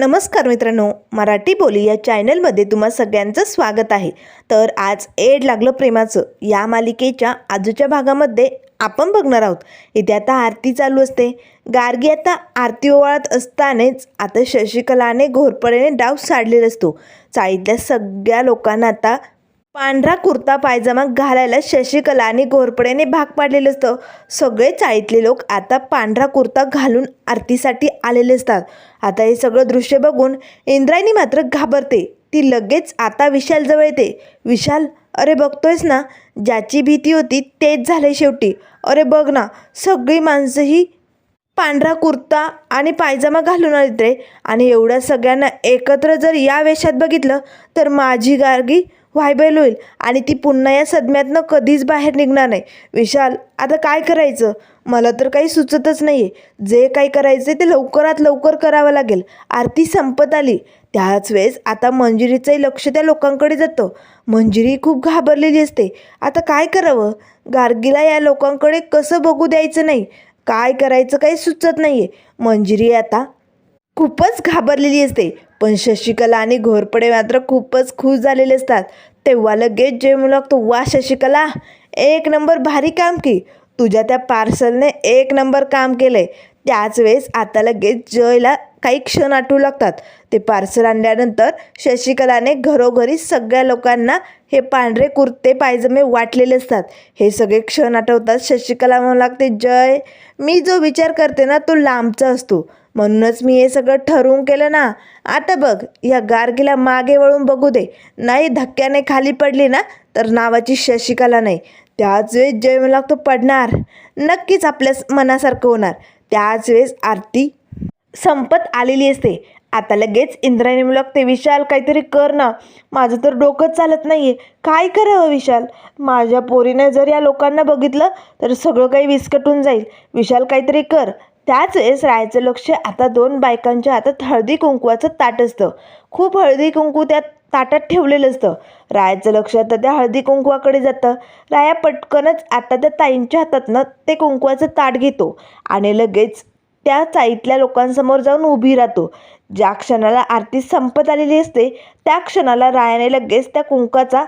नमस्कार मित्रांनो, मराठी बोली या चॅनलमध्ये तुम्हा सगळ्यांचं स्वागत आहे. तर आज एड लागलं प्रेमाचं या मालिकेच्या आजच्या भागामध्ये आपण बघणार आहोत. इथे आता आरती चालू असते. गार्गी आता आरती ओवाळत असतानाच आता शशिकलाने घोरपडेने डाव साडलेला असतो. चाळीतल्या सगळ्या लोकांना आता पांढरा कुर्ता पायजामा घालायला शशिकला आणि घोरपडेने भाग पाडलेलं असतं. सगळे चाळीतले लोक आता पांढरा कुर्ता घालून आरतीसाठी आलेले असतात. आता हे सगळं दृश्य बघून इंद्रायणी मात्र घाबरते. ती लगेच आता विशालजवळ येते. विशाल, अरे बघतोयस ना, ज्याची भीती होती तेच झाले शेवटी. अरे बघ ना, सगळी माणसंही पांढरा कुर्ता आणि पायजामा घालून आलीत रे. आणि एवढ्या सगळ्यांना एकत्र जर या वेशात बघितलं तर माझी गार्गी व्हायबल होईल आणि ती पुन्हा या सदम्यातनं कधीच बाहेर निघणार नाही. विशाल, आता काय करायचं? मला तर काही सुचतच नाही आहे. जे काही करायचं ते लवकरात लवकर करावं लागेल. आरती संपत आली. त्याच वेळेस आता मंजिरीचंही लक्ष त्या लोकांकडे जातं. मंजिरी खूप घाबरलेली असते. आता काय करावं? गार्गीला या लोकांकडे कसं बघू द्यायचं नाही, काय करायचं काही सुचत नाही आहे. मंजिरी आता खूपच घाबरलेली असते. पण शशिकला आणि घोरपडे मात्र खूपच खुश झालेले असतात. तेव्हा लगेच जय म्हणू लागतो, वा शशिकला, एक नंबर भारी काम की. तुझ्या त्या पार्सलने एक नंबर काम केलंय. त्याच वेळेस आता लगेच जयला काही क्षण आठवू लागतात. ते पार्सल आणल्यानंतर शशिकलाने घरोघरी सगळ्या लोकांना हे पांढरे कुर्ते पायजमे वाटलेले असतात. हे सगळे क्षण आठवतात. शशिकला म्हणू लागते, जय, मी जो विचार करते ना तो लांबचा असतो. म्हणूनच मी हे सगळं ठरवून केलं ना. आता बघ, या गार्गीला मागे वळून बघू दे. नाही धक्क्याने खाली पडली ना तर नावाची शशिकला नाही. त्याच वेळेस जय म्हणू लागतो, पडणार, नक्कीच आपल्या मनासारखं होणार. त्याच वेळेस आरती संपत आलेली असते. आता लगेच इंद्रायणी म्हणू लागते, विशाल काहीतरी कर ना, माझं तर डोकंच चालत नाही आहे. काय करावं विशाल? माझ्या पोरीने जर या लोकांना बघितलं तर सगळं काही विस्कटून जाईल. विशाल काहीतरी कर. त्याच वेळेस रायाचं लक्ष आता दोन बायकांच्या हातात हळदी कुंकवाचं ताट असतं. खूप हळदी कुंकू त्या ताटात ठेवलेलं असतं. रायाचं लक्ष आता त्या हळदी कुंकवाकडे जातं. राया पटकनच आता त्या ताईंच्या हातातनं ते कुंकवाचं ताट घेतो आणि लगेच त्या चाळीतल्या लोकांसमोर जाऊन उभी राहतो. ज्या क्षणाला आरती संपत आलेली असते त्या क्षणाला रायाने लगेच त्या कुंकाचा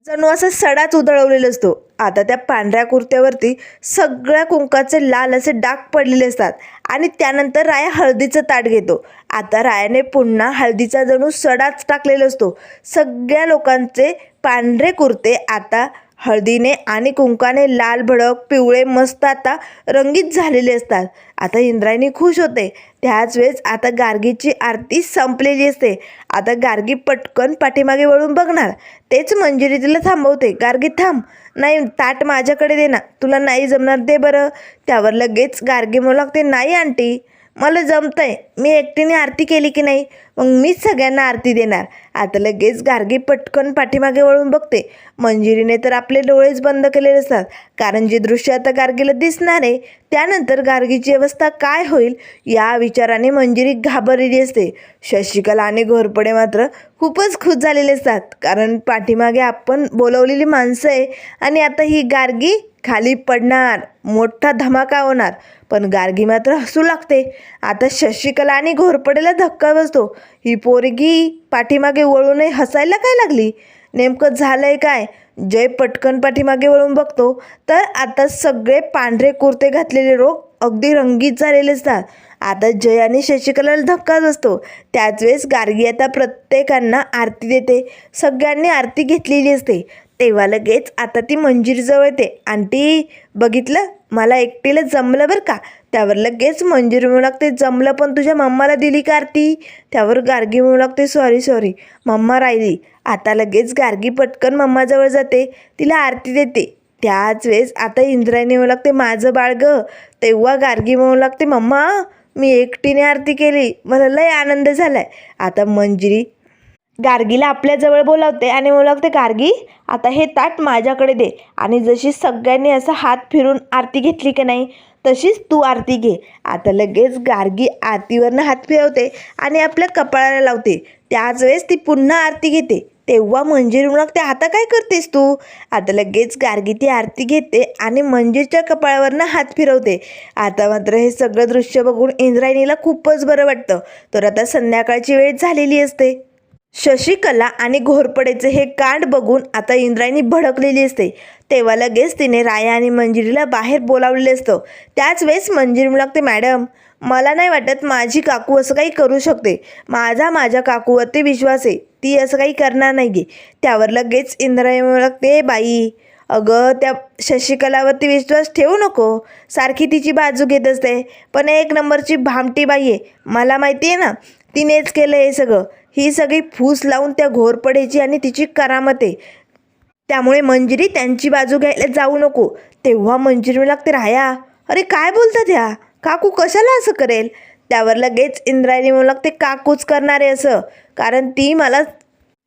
जणू असा सडाच उधळवलेला असतो. आता त्या पांढऱ्या कुर्त्यावरती सगळ्या कुंकाचे लाल असे डाग पडलेले असतात आणि त्यानंतर राया हळदीचं ताट घेतो. आता रायाने पुन्हा हळदीचा जणू सडाच टाकलेला असतो. सगळ्या लोकांचे पांढरे कुर्ते आता हळदीने आणि कुंकाने लाल भडक पिवळे मस्त आता रंगीत झालेले असतात. आता इंद्रायणी खुश होते. त्याच वेळेस आता गार्गीची आरती संपलेली असते. आता गार्गी पटकन पाठीमागे वळून बघणार. तेच मंजिरी तिला थांबवते. गार्गी थांब, नाही ताट माझ्याकडे दे ना, तुला नाही जमणार, दे बरं. त्यावर लगेच गार्गी म्हणू लागते, नाही आंटी, मला जमतंय, मी एकटीने आरती केली की नाही, मग मीच सगळ्यांना आरती देणार. आता लगेच गार्गी पटकन पाठीमागे वळून बघते. मंजिरीने तर आपले डोळेच बंद केलेले असतात, कारण जे दृश्य आता गार्गीला दिसणार आहे त्यानंतर गार्गीची अवस्था काय होईल या विचाराने मंजिरी घाबरलेली असते. शशिकला आणि घोरपडे मात्र खूपच खुश झालेले असतात, कारण पाठीमागे आपण बोलवलेली माणसं आहे आणि आता ही गार्गी खाली पडणार, मोठा धमाका होणार. पण गार्गी मात्र हसू लागते. आता शशिकला आणि घोरपडेला धक्का बसतो. ही पोरगी पाठीमागे वळूनही हसायला काय लागली? नेमकं झालंय काय? जय पटकन पाठीमागे वळून बघतो तर आता सगळे पांढरे कुर्ते घातलेले लोक अगदी रंगीत झालेले असतात. आता जय आणि शशिकलाला धक्काच असतो. त्याच वेळेस गार्गी आता प्रत्येकांना आरती देते. सगळ्यांनी आरती घेतलेली असते. तेव्हा लगेच आता ती मंजिरीजवळ येते. आंटी, बघितलं, मला एकटीला जमलं बरं का. त्यावर लगेच मंजिरी म्हणू लागते, जमलं पण तुझ्या मम्माला दिली का आरती? त्यावर गार्गी म्हणू लागते, सॉरी, मम्मा राहिली. आता लगेच गार्गी पटकन मम्माजवळ जाते, तिला आरती देते. त्याच वेळेस आता इंद्रायणी म्हणू लागते, माझं बाळ गं. तेव्हा गार्गी म्हणू लागते, मम्मा, मी एकटीने आरती केली, मला लय आनंद झालाय. आता मंजिरी गार्गीला आपल्याजवळ बोलावते आणि म्हणू लागते, गार्गी, आता हे ताट माझ्याकडे दे आणि जशी सगळ्यांनी असं हात फिरून आरती घेतली की नाही तशीच तू आरती घे. आता लगेच गार्गी आरतीवरनं हात फिरवते आणि आपल्या कपाळाला लावते. त्याच वेळेस ती पुन्हा आरती घेते. तेव्हा मंजिरी म्हणते, आता काय करतेस तू? आता लगेच गार्गी ती आरती घेते आणि मंजिरीच्या कपाळावरनं हात फिरवते. आता मात्र हे सगळं दृश्य बघून इंद्रायणीला खूपच बरं वाटतं. तर आता संध्याकाळची वेळ झालेली असते. शशिकला आणि घोरपडेचे हे कांड बघून आता इंद्रायणी भडकलेली असते. तेव्हा लगेच तिने राया आणि मंजिरीला बाहेर बोलावलेले असतं. त्याच वेळेस मंजिरी म्हणू लागते, मॅडम मला नाही वाटत माझी काकू असं काही करू शकते. माझ्या काकूवरती विश्वास आहे, ती असं काही करणार नाही आहे. त्यावर लगेच इंद्रायणी म्हणू लागते, बाई अगं त्या शशिकलावरती विश्वास ठेवू नको, सारखी तिची बाजू घेत असते. पण एक नंबरची भामटी बाई आहे, मला माहिती आहे ना, तिनेच केलं हे सगळं. ही सगळी फूस लावून त्या घोरपडेची आणि तिची करामत आहे. त्यामुळे मंजिरी त्यांची बाजू घ्यायला जाऊ नको. तेव्हा मंजिरी लागते, राया अरे काय बोलतात ह्या, काकू कशाला असं करेल? त्यावर लगेच इंद्रायणी म्हणू लागते, काकूच करणार आहे असं, कारण ती मला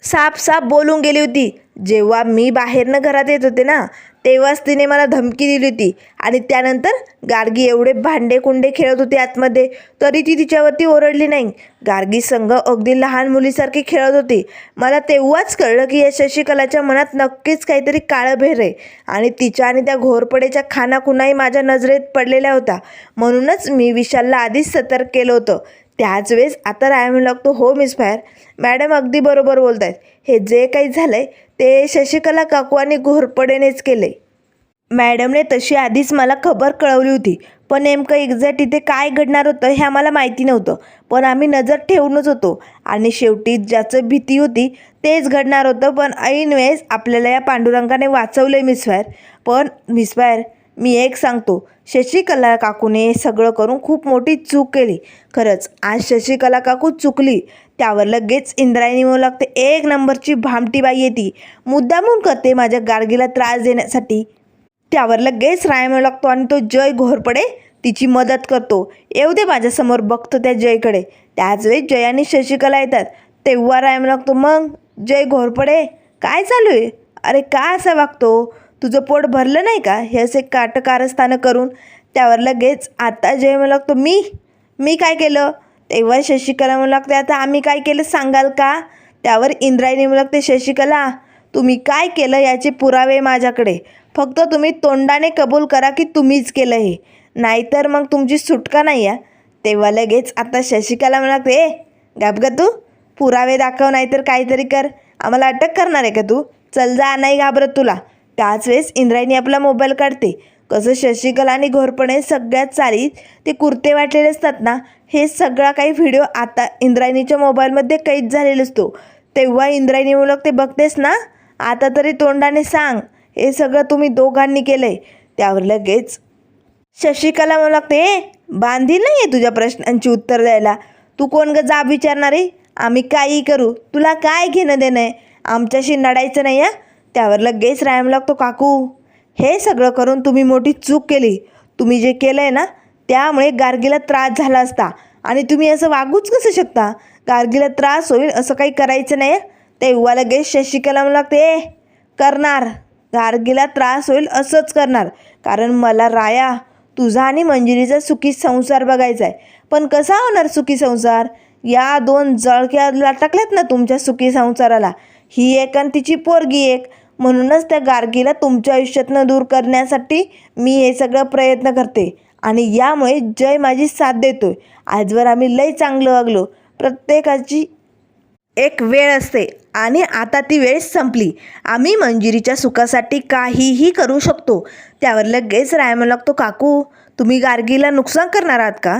साफ बोलून गेली होती. जेव्हा मी बाहेरनं घरात येत होते ना, तेव्हाच तिने मला धमकी दिली होती. आणि त्यानंतर गार्गी एवढे भांडे कुंडे खेळत होते आतमध्ये, तरी ती तिच्यावरती ओरडली नाही. गार्गी संघ अगदी लहान मुलीसारखी खेळत होती. मला तेव्हाच कळलं की या शशिकलाच्या मनात नक्कीच काहीतरी काळं आहे आणि तिच्या आणि त्या घोरपडेच्या खानाखुणाही माझ्या नजरेत पडलेल्या होत्या. म्हणूनच मी विशालला आधीच सतर्क केलं होतं. त्याच वेळेस आता राय म्हणू लागतो, हो मिस फायर मॅडम अगदी बरोबर बोलत आहेत. हे जे काही झालं आहे ते शशिकला काकू आणि घोरपडेनेच केले. मॅडमने तशी आधीच मला खबर कळवली होती, पण नेमकं एक्झॅक्ट इथे काय घडणार होतं हे आम्हाला माहिती नव्हतं. पण आम्ही नजर ठेवूनच होतो आणि शेवटी ज्याचं भीती होती तेच घडणार होतं. पण ऐन वेळेस आपल्याला या पांडुरंगाने वाचवलं आहे मिस फायर. पण मिस फायर मी एक सांगतो, शशिकला काकूने सगळं करून खूप मोठी चूक केली. खरंच आज शशिकला काकू चुकली. त्यावर लगेच इंद्रायणी म्हणू लागते, एक नंबरची भामटी बाई आहे ती, मुद्दामून करते माझ्या गार्गीला त्रास देण्यासाठी. त्यावर लगेच राय म्हणू लागतो आणि तो जय घोरपडे तिची मदत करतो. येऊ दे माझ्यासमोर, बघतो त्या जयकडे. त्याच वेळी जय आणि शशिकला येतात. तेव्हा राय म्हणू लागतो, मग जय घोरपडे काय चालू आहे? अरे का असा वागतो? तुझं पोट भरलं नाही का हे असे काटकारस्थानं करून? त्यावर लगेच आता जय म्हणू लागतो, मी काय केलं? तेव्हा शशिकला म्हणू लागते, आता आम्ही काय केलं सांगाल का? त्यावर इंद्रायणी म्हणू लागते, शशिकला तुम्ही काय केलं याचे पुरावे माझ्याकडे, फक्त तुम्ही तोंडाने कबूल करा की तुम्हीच केलं हे, नाहीतर मग तुमची सुटका नाही आहे. तेव्हा लगेच आता शशिकला म्हणू लागते, ए गप ग तू, पुरावे दाखव नाहीतर काहीतरी कर, आम्हाला अटक करणार आहे का तू? चल जा, नाही घाबरत तुला. त्याच वेळेस इंद्रायणी आपला मोबाईल काढते. कसं शशिकला आणि घोरपडे सगळ्यात चालीत ते कुर्ते वाटलेले असतात ना, हे सगळा काही व्हिडिओ आता इंद्रायणीच्या मोबाईलमध्ये कैद झालेला असतो. तेव्हा इंद्रायणी म्हणू लागते, बघतेस ना, आता तरी तोंडाने सांग हे सगळं तुम्ही दोघांनी केलं आहे. त्यावर लगेच शशिकला म्हणू लागते, बांधील नाही आहे तुझ्या प्रश्नांची उत्तर द्यायला, तू कोण ग जाब विचारणारी? आम्ही काही करू, तुला काय घेणं देणं आहे? आमच्याशी लढायचं नाही आहे. त्यावर लगेच रायम लागतो, काकू हे सगळं करून तुम्ही मोठी चूक केली. तुम्ही जे केलं आहे ना त्यामुळे गार्गीला त्रास झाला असता आणि तुम्ही असं वागूच कसं शकता? गार्गीला त्रास होईल असं काही करायचं नाही. तेव्हा लगेच शशिकला म्हणू लागते, करणार, गार्गीला त्रास होईल असंच करणार, कारण मला राया तुझा आणि मंजिरीचा सुखी संसार बघायचा आहे. पण कसा होणार सुखी संसार? या दोन जळक्या लटकल्यात ना तुमच्या सुखी संसाराला, ही एक आणि तिची पोरगी एक. म्हणूनच त्या गार्गीला तुमच्या आयुष्यातनं दूर करण्यासाठी मी हे सगळं प्रयत्न करते आणि यामुळे जय माझी साथ देतोय. आजवर आम्ही लई चांगलं वागलो. प्रत्येकाची एक वेळ असते आणि आता ती वेळ संपली. आम्ही मंजिरीच्या सुखासाठी काहीही करू शकतो. त्यावर लगेच रायमन लागतो, काकू तुम्ही गार्गीला नुकसान करणार आहात का?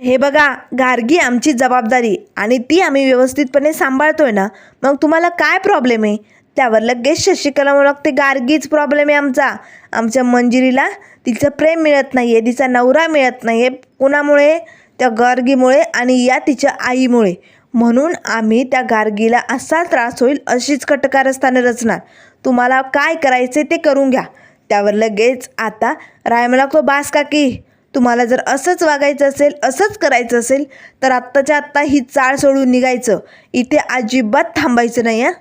हे बघा, गार्गी आमची जबाबदारी आणि ती आम्ही व्यवस्थितपणे सांभाळतोय ना, मग तुम्हाला काय प्रॉब्लेम आहे? त्यावर लगेच शशिकला म्हणू लागते, गार्गीच प्रॉब्लेम आहे आमचा. आमच्या मंजिरीला तिचं प्रेम मिळत नाही आहे, तिचा नवरा मिळत नाही आहे. कुणामुळे? त्या गार्गीमुळे आणि या तिच्या आईमुळे. म्हणून आम्ही त्या गार्गीला असा त्रास होईल अशीच कटकारस्थाने रचणार. तुम्हाला काय करायचे ते करून घ्या. त्यावर लगेच आता रायम लागतो, बास काकी, तुम्हाला जर असंच वागायचं असेल, असंच करायचं असेल तर आत्ताच्या आत्ता ही चाळ सोडून निघायचं. इथे अजिबात थांबायचं नाही आहे.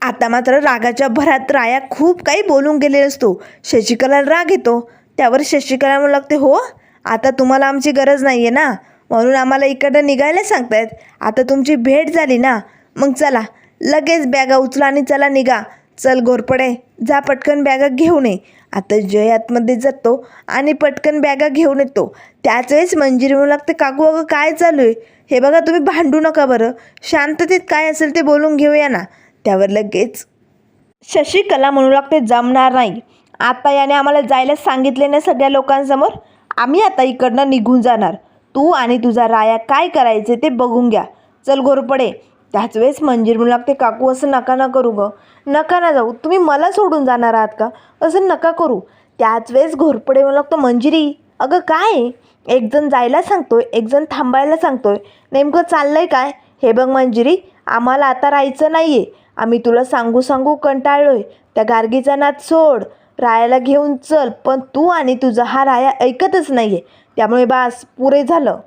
आता मात्र रागाच्या भरात राया खूप काही बोलून गेलेला असतो. शशिकला राग येतो. त्यावर शशिकला म्हणू लागते, हो आता तुम्हाला आमची गरज नाही आहे ना, म्हणून आम्हाला इकडं निघायला सांगतायत. आता तुमची भेट झाली ना, मग चला लगेच बॅगा उचला आणि चला निघा. चल घोरपडे, जा पटकन बॅगा घेऊन ये. आता जय आतमध्ये जातो आणि पटकन बॅगा घेऊन येतो. त्याच वेळेस मंजिरी म्हणू लागते, काकू अगं काय चालू आहे? हे बघा तुम्ही भांडू नका बरं, शांततेत काय असेल ते बोलून घेऊया ना. त्यावर लगेच शशिकला म्हणू लागते, जमणार नाही. आता याने आम्हाला जायला सांगितले ना सगळ्या लोकांसमोर. आम्ही आता इकडनं निघून जाणार. तू आणि तुझा राया काय करायचे ते बघून घ्या. चल घोरपडे. त्याच वेळेस मंजिरी म्हणू लागते, काकू असं नका ना करू गं, नका ना जाऊ. तुम्ही मला सोडून जाणार आहात का? असं नका करू. त्याच वेळेस घोरपडे म्हणू लागतो, मंजिरी अगं काय? एक जण जायला सांगतोय, एक जण थांबायला सांगतोय, नेमकं चाललंय काय? हे बघ मंजिरी, आम्हाला आता राहायचं नाही आहे. आम्ही तुला सांगू सांगू कंटाळलोय. त्या गार्गीचा नाद सोड, रायाला घेऊन चल. पण तू आणि तुझा हा राया ऐकतच नाही आहे. त्यामुळे बास, पुरे झालं.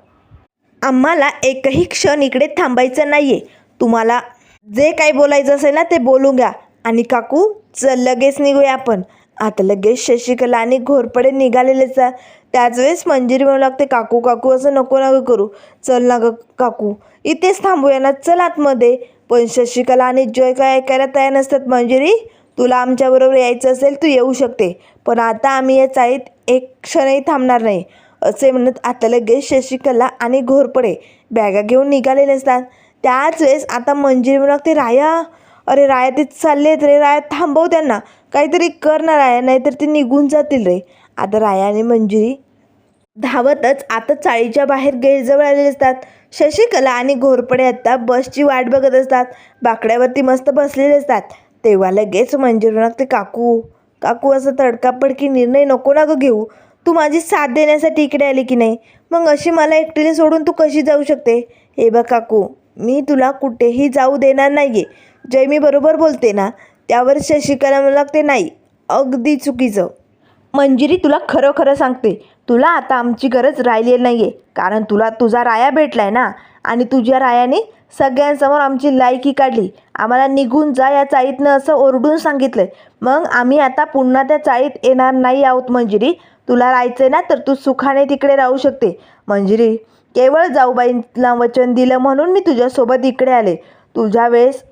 आम्हाला एकही क्षण इकडे थांबायचं नाही आहे. तुम्हाला जे काही बोलायचं असेल ना ते बोलून घ्या. आणि काकू चल लगेच निघूया आपण. आता लगेच शशिकला आणि घोरपडे निघालेलेच आहे. त्याच वेळेस मंजिरी म्हणू लागते, काकू काकू असं नको ना गं करू. चल ना गं काकू, इथेच थांबूया ना, चल आतमध्ये. पण शशिकला आणि जय काय ऐकायला तयार नसतात. मंजिरी तुला आमच्याबरोबर यायचं असेल तू येऊ शकते, पण आता आम्ही या चाळीत एक क्षणही थांबणार नाही. असे म्हणत आता लगेच शशिकला आणि घोरपडे बॅगा घेऊन निघालेले असतात. त्याच वेळेस आता मंजिरी म्हणू लागते, राया अरे राया ते चाललेत रे, राया थांबव त्यांना, काहीतरी कर ना राया, नाहीतर ते निघून जातील रे. आता राया आणि मंजिरी धावतच आता चाळीच्या बाहेर गेटजवळ आलेले असतात. शशिकला आणि घोरपडे आता बसची वाट बघत असतात. बाकड्यावरती मस्त बसलेले असतात. तेव्हा लगेच मंजिरी लागते, काकू काकू असं तडकाफडकी निर्णय नको ना गं घेऊ. तू माझी साथ देण्यासाठी इकडे आली की नाही, मग अशी मला एकटीने सोडून तू कशी जाऊ शकते? हे बघ काकू, मी तुला कुठेही जाऊ देणार नाही आहे. जय मी बरोबर बोलते ना? त्यावर शशिकला म्हणू लागते, नाही अगदी चुकीचं. मंजिरी तुला खरं खरं सांगते, तुला आता आमची गरज राहिलेली नाही आहे. कारण तुला तुझा राया भेटला आहे ना, आणि तुझ्या रायाने सगळ्यांसमोर आमची लायकी काढली. आम्हाला निघून जा या चाळीतनं असं ओरडून सांगितलं. मग आम्ही आता पुन्हा त्या चाळीत येणार नाही आहोत. मंजिरी तुला राहायचं ना तर तू सुखाने तिकडे राहू शकते. मंजिरी केवळ जाऊबाईंना वचन दिलं म्हणून मी तुझ्यासोबत इकडे आले. तुझ्या वेळेस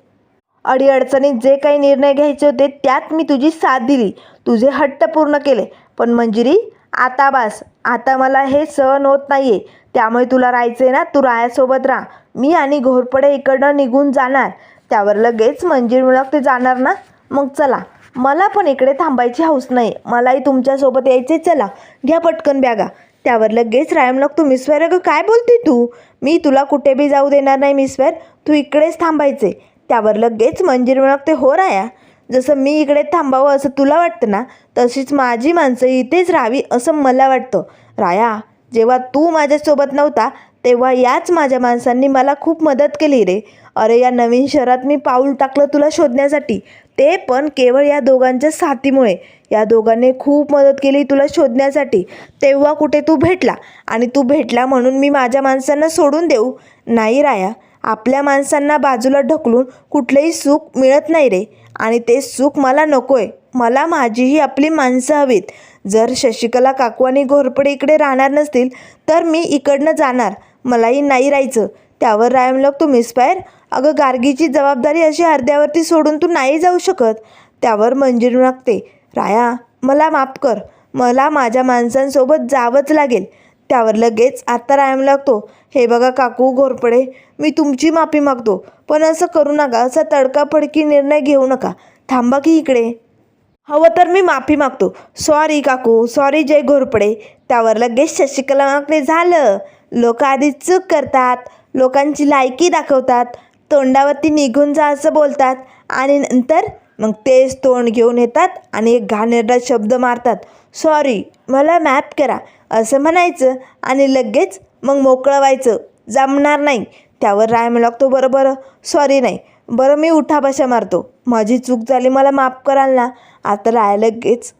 अडीअडचणीत जे काही निर्णय घ्यायचे होते त्यात मी तुझी साथ दिली, तुझे हट्ट पूर्ण केले. पण मंजिरी आता बास, आता मला हे सहन होत नाही आहे. त्यामुळे तुला राहायचं आहे ना, तू रायासोबत राहा. मी आणि घोरपडे इकडनं निघून जाणार. त्यावर लगेच मंजिरी म्हणू लागते, जाणार ना, मग चला. मला पण इकडे थांबायची हौस नाही, मलाही तुमच्यासोबत यायचे. चला घ्या पटकन बॅगा. त्यावर लगेच राया म्हणू लागतो, मिसवर अगं काय बोलते तू? मी तुला कुठे बी जाऊ देणार नाही मिसवर, तू इकडेच थांबायचे. त्यावर लगेच मंजिरी म्हणू लागते, हो राया, जसं मी इकडे थांबावं असं तुला वाटतं ना, तशीच माझी माणसं इथेच राहावी असं मला वाटतं. राया, जेव्हा तू माझ्यासोबत नव्हता तेव्हा याच माझ्या माणसांनी मला खूप मदत केली रे. अरे या नवीन शहरात मी पाऊल टाकलं तुला शोधण्यासाठी, ते पण केवळ या दोघांच्या साथीमुळे. या दोघांनी खूप मदत केली तुला शोधण्यासाठी. तेव्हा कुठे तू भेटला, आणि तू भेटला म्हणून मी माझ्या माणसांना सोडून देऊ? नाही राया, आपल्या माणसांना बाजूला ढकलून कुठलंही सुख मिळत नाही रे, आणि ते सुख मला नको आहे. मला माझीही आपली माणसं हवीत. जर शशिकला काकू आणि घोरपडे इकडे राहणार नसतील तर मी इकडनं जाणार, मलाही नाही राहायचं. त्यावर राया म्हणू लागतो, मिसफायर अगं गार्गीची जबाबदारी अशी अर्ध्यावरती सोडून तू नाही जाऊ शकत. त्यावर मंजिरी लागते, राया मला माफ कर, मला माझ्या माणसांसोबत जावंच लागेल. त्यावर लगेच आता राया म्हणू लागतो, हे बघा काकू घोरपडे, मी तुमची माफी मागतो, पण असं करू नका, असा तडकाफडकी निर्णय घेऊ नका. थांबा की इकडे, हवं तर मी माफी मागतो. सॉरी काकू, सॉरी जय घोरपडे. त्यावर लगेच शशिकला मागते, झालं, लोक आधीच चूक करतात, लोकांची लायकी दाखवतात, तोंडावरती निघून जा असं बोलतात, आणि नंतर मग तेच तोंड घेऊन येतात आणि एक घाणेरडा शब्द मारतात, सॉरी मला माफ करा असं म्हणायचं, आणि लगेच मग मोकळं व्हायचं. जमणार नाही. त्यावर राय म्हणू लागतो, बरं बरं सॉरी नाही, बरं मी उठाबशा मारतो, माझी चूक झाली, मला माफ कराल ना? आता राय लगेच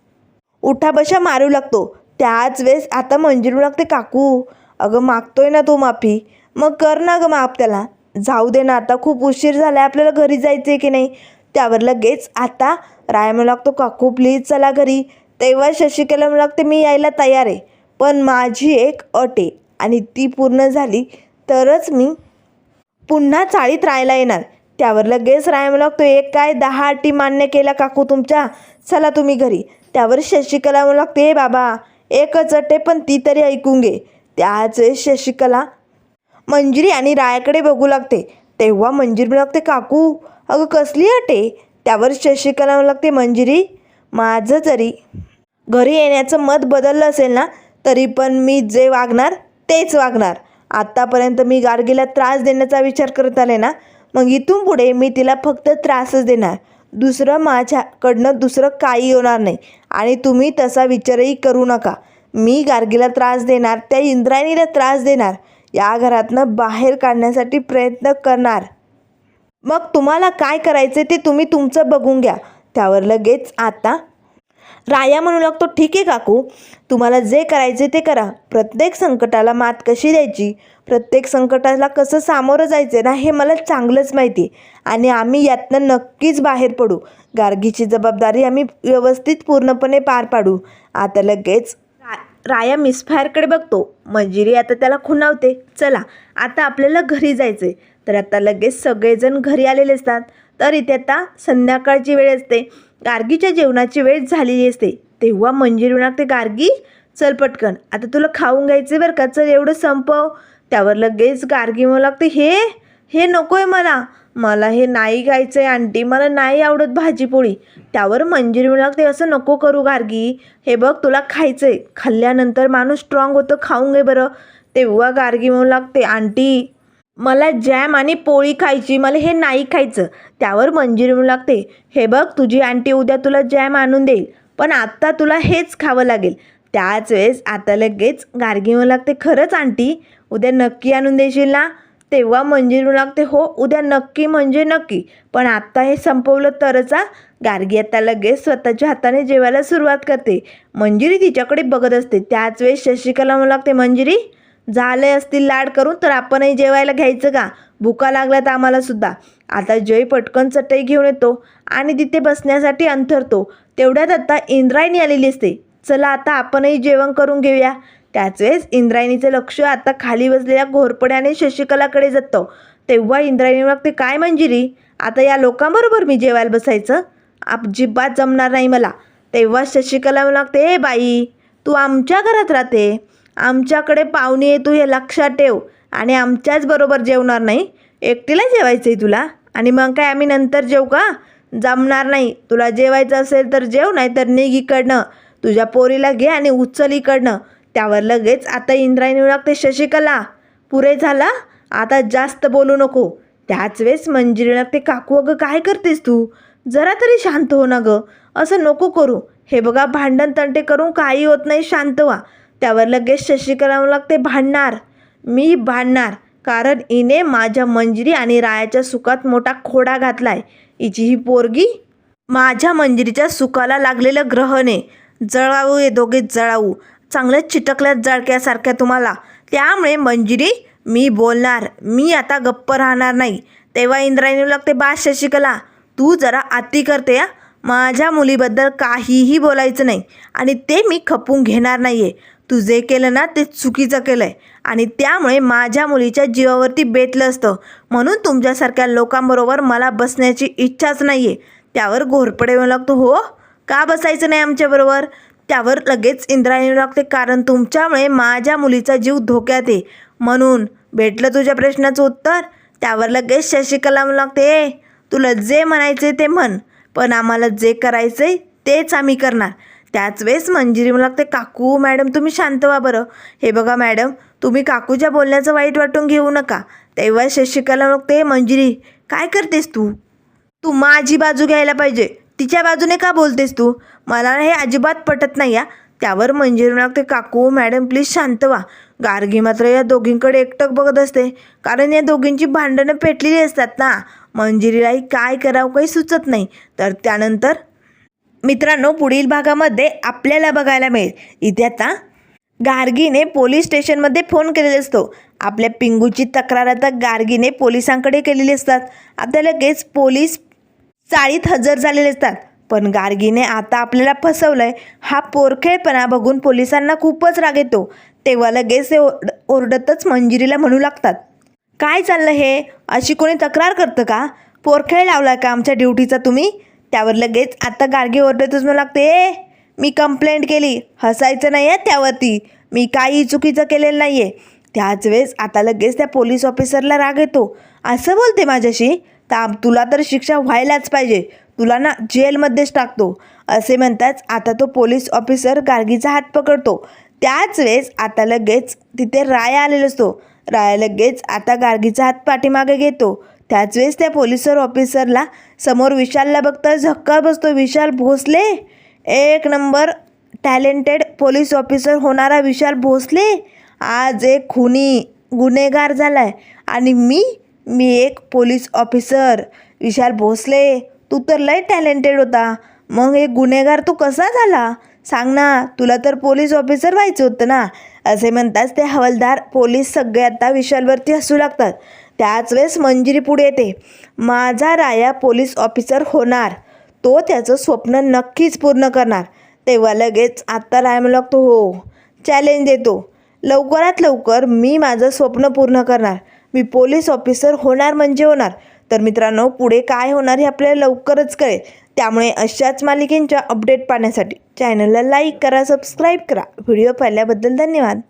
उठाबशा मारू लागतो. त्याच वेळेस आता मंजिरी लागते, काकू अगं मागतोय ना तू माफी, मग कर ना गं माफ त्याला. जाऊ दे ना, आता खूप उशीर झाला आहे, आपल्याला घरी जायचं आहे की नाही? त्यावर लगेच आता राय म्हणू लागतो, काकू प्लीज चला घरी. तेव्हा शशिकला म्हणू लागते, मी यायला तयार आहे, पण माझी एक अट आहे, आणि ती पूर्ण झाली तरच मी पुन्हा चाळीत राहायला येणार. त्यावर लगेच राया म्हणू लागतो, एक काय 10 अटी मान्य केल्या काकू तुमच्या, चला तुम्ही घरी. त्यावर शशिकला म्हणू लागते, हे बाबा एकच अट आहे पण ती तरी ऐकून घे. त्याच वेळेस शशिकला मंजिरी आणि रायाकडे बघू लागते. तेव्हा मंजिरी म्हणू लागते, काकू अगं कसली अट आहे? त्यावर शशिकला म्हणू लागते, मंजिरी माझं जरी घरी येण्याचं मत बदललं असेल ना तरी पण मी जे वागणार तेच वागणार. आत्तापर्यंत मी गार्गीला त्रास देण्याचा विचार करत आले ना, मग इथून पुढे मी तिला फक्त त्रासच देणार, दुसरं माझ्याकडनं दुसरं काही होणार नाही. आणि तुम्ही तसा विचारही करू नका. मी गार्गीला त्रास देणार, त्या इंद्रायणीला त्रास देणार, या घरातनं बाहेर काढण्यासाठी प्रयत्न करणार. मग तुम्हाला काय करायचे ते तुम्ही तुमचं बघून घ्या. त्यावर लगेच आता राया म्हणू लागतो, ठीक आहे काकू, तुम्हाला जे करायचे ते करा. प्रत्येक संकटाला मात कशी द्यायची, प्रत्येक संकटाला कसं सामोरं जायचं ना हे मला चांगलंच माहिती आहे आणि आम्ही यातनं नक्कीच बाहेर पडू. गार्गीची जबाबदारी आम्ही व्यवस्थित पूर्णपणे पार पाडू. आता लगेच राया मिसफायरकडे बघतो. मंजिरी आता त्याला खुणावते, चला आता आपल्याला घरी जायचं आहे. तर आता लगेच सगळेजण घरी आलेले असतात. तर इथे आता संध्याकाळची वेळ असते, गार्गीच्या जेवणाची वेळ झालेली असते. तेव्हा मंजिरी लागते, गार्गी चल पटकन, आता तुला खाऊन घ्यायचे बरं का, चल एवढं संपव. त्यावर लगेच गार्गी म्हणू लागते, हे नको आहे मला हे नाही खायचं आहे आंटी, मला नाही आवडत भाजीपोळी. त्यावर मंजिरी म्हणू लागते, असं नको करू गार्गी, हे बघ तुला खायचं आहे, खाल्ल्यानंतर माणूस स्ट्रॉंग होतं, खाऊन घे बरं. तेव्हा गार्गी म्हणू लागते, आंटी मला जॅम आणि पोळी खायची, मला हे नाही खायचं. त्यावर मंजिरी म्हणू लागते, हे बघ तुझी आंटी उद्या तुला जॅम आणून देईल, पण आत्ता तुला हेच खावं लागेल. त्याच वेळेस आता लगेच गार्गी म्हणू लागते, खरंच आंटी उद्या नक्की आणून देशील ना? तेव्हा मंजिरी म्हणू लागते, हो उद्या नक्की म्हणजे नक्की, पण आत्ता हे संपवलं तरच. गार्गी आता लगेच स्वतःच्या हाताने जेवायला सुरुवात करते. मंजिरी तिच्याकडे बघत असते. त्याच वेळेस शशिकला म्हणू लागते, मंजिरी झाले असतील लाड करून तर आपणही जेवायला घ्यायचं का? भुका लागल्यात आम्हाला सुद्धा. आता जय पटकन चटई घेऊन येतो आणि तिथे बसण्यासाठी अंथरतो. तेवढ्यात आता इंद्रायणी आलेली असते. चला आता आपणही जेवण करून घेऊया. त्याच वेळेस इंद्रायणीचं लक्ष आता खाली बसलेल्या घोरपड्या आणि शशिकलाकडे जातं. तेव्हा इंद्रायणी लागते, काय मंजिरी आता या लोकांबरोबर मी जेवायला बसायचं? अजिबात जमणार नाही मला. तेव्हा शशिकला लागते, ए बाई तू आमच्या घरात राहते, आमच्याकडे पाहुणे आहे, तू हे लक्षात ठेव, आणि आमच्याच बरोबर जेवणार नाही, एकटीला जेवायचं आहे तुला? आणि मग काय आम्ही नंतर जेवू का? जमणार नाही. तुला जेवायचं असेल तर जेव, नाही तर निघ इकडनं, तुझ्या पोरीला घे आणि उचल इकडनं. त्यावर लगेच आता इंद्रायणी लागते, शशिकला पुरे झाला, आता जास्त बोलू नको. त्याच वेळेस मंजिरी लागते, काकू अगं काय करतेस तू, जरा तरी शांत हो ना गं, असं नको करू. हे बघा भांडण तंटे करून काही होत नाही, शांत व्हा. त्यावर लगेच शशिकला लागते, मी भांडणार, कारण हिने माझ्या मंजिरी आणि रायाच्या सुखात मोठा खोडा घातलाय. हिची ही पोरगी माझ्या मंजिरीच्या सुखाला लागलेलं ग्रहणे, जळावू हे दोघे जळावू, चांगल्या चिटकल्यात जळक्यासारख्या तुम्हाला. त्यामुळे मंजिरी मी बोलणार, मी आता गप्प राहणार नाही. तेव्हा इंद्रायणी लागते, बा शशिकला तू जरा अति करते या, माझ्या मुलीबद्दल काहीही बोलायचं नाही आणि ते मी खपून घेणार नाही आहे. तू जे केलं ना ते चुकीचं केलं आहे आणि त्यामुळे माझ्या मुलीच्या जीवावरती बेतलं असतं, म्हणून तुमच्यासारख्या लोकांबरोबर मला बसण्याची इच्छाच नाही आहे. त्यावर घोरपडे म्हणू लागतो, हो का बसायचं नाही आमच्याबरोबर? त्यावर लगेच इंद्रायणी लागते, कारण तुमच्यामुळे माझ्या मुलीचा जीव धोक्यात आहे, म्हणून. भेटलं तुझ्या प्रश्नाचं उत्तर? त्यावर लगेच शशिकला म्हणू लागते, तुला जे म्हणायचे ते म्हण, पण आम्हाला जे करायचं आहे तेच आम्ही करणार. त्याच वेळेस मंजिरी म्हणू लागते, काकू मॅडम तुम्ही शांत व्हा बरं. हे बघा मॅडम, तुम्ही काकूच्या बोलण्याचं वाईट वाटून घेऊ नका. तेव्हा शशिकला लागते, मंजिरी काय करतेस तू माझी बाजू घ्यायला पाहिजे, तिच्या बाजूने का बोलतेस तू? मला हे अजिबात पटत नाही या. त्यावर मंजिरी लागते, काकू मॅडम प्लीज शांत व्हा. गार्गी मात्र या दोघींकडे एकटक बघत असते, कारण या दोघींची भांडणं पेटलेली असतात ना. मंजिरीलाही काय करावं काही सुचत नाही. तर त्यानंतर मित्रांनो पुढील भागामध्ये आपल्याला बघायला मिळेल, इथे आता गार्गीने पोलीस स्टेशनमध्ये फोन केलेला असतो. आपल्या पिंगूची तक्रार आता गार्गीने पोलिसांकडे केलेली असतात. आता लगेच पोलीस चाळीत हजर झालेले असतात, पण गार्गीने आता आपल्याला फसवलं आहे हा पोरखेळपणा बघून पोलिसांना खूपच राग येतो. तेव्हा लगेच ते ओरडतच मंजिरीला म्हणू लागतात, काय चाललं हे, अशी कोणी तक्रार करतं का? पोरखेळ लावला का आमच्या ड्युटीचा तुम्ही? त्यावर लगेच आता गार्गी ओरडतच म्हणू लागते, मी कंप्लेंट केली, हसायचं नाही आहे त्यावरती, मी काही चुकीचं केलेलं नाही आहे. त्याच वेळेस आता लगेच त्या पोलीस ऑफिसरला राग येतो. असं बोलते माझ्याशी, तर तुला तर शिक्षा व्हायलाच पाहिजे, तुला ना जेलमध्येच टाकतो, असे म्हणताच आता तो पोलीस ऑफिसर गार्गीचा हात पकडतो. त्याच वेळेस आता लगेच तिथे राया आलेला असतो. राया लगेच आता गार्गीचा हात पाठीमागे घेतो. त्याच वेळेस त्या पोलीस ऑफिसरला समोर विशालला बघता झक्का बसतो. विशाल भोसले, एक नंबर टॅलेंटेड पोलीस ऑफिसर होणारा विशाल भोसले आज एक खुनी गुन्हेगार झाला आहे आणि मी एक पोलीस ऑफिसर. विशाल भोसले, तू तर लय टॅलेंटेड होता, मग एक गुन्हेगार तू कसा झाला सांग ना, तुला तर पोलीस ऑफिसर व्हायचं होतं ना, असे म्हणताच ते हवालदार पोलीस सगळे आता विशालवरती हसू लागतात. त्याच वेळेस मंजिरी पुढे येते. माझा राया पोलीस ऑफिसर होणार, तो त्याचं स्वप्न नक्कीच पूर्ण करणार. तेव्हा लगेच आत्ता राया म्हणू लागतो, हो चॅलेंज देतो, लवकरात लवकर मी माझं स्वप्न पूर्ण करणार, मी पोलीस ऑफिसर होणार म्हणजे होणार. तर मित्रांनो, पुढे काय होणार हे आपल्याला लवकरच कळेल. त्यामुळे अशाच मालिकेंच्या अपडेट पाहण्यासाठी चॅनलला लाईक करा, सबस्क्राईब करा. व्हिडिओ पाहिल्याबद्दल धन्यवाद.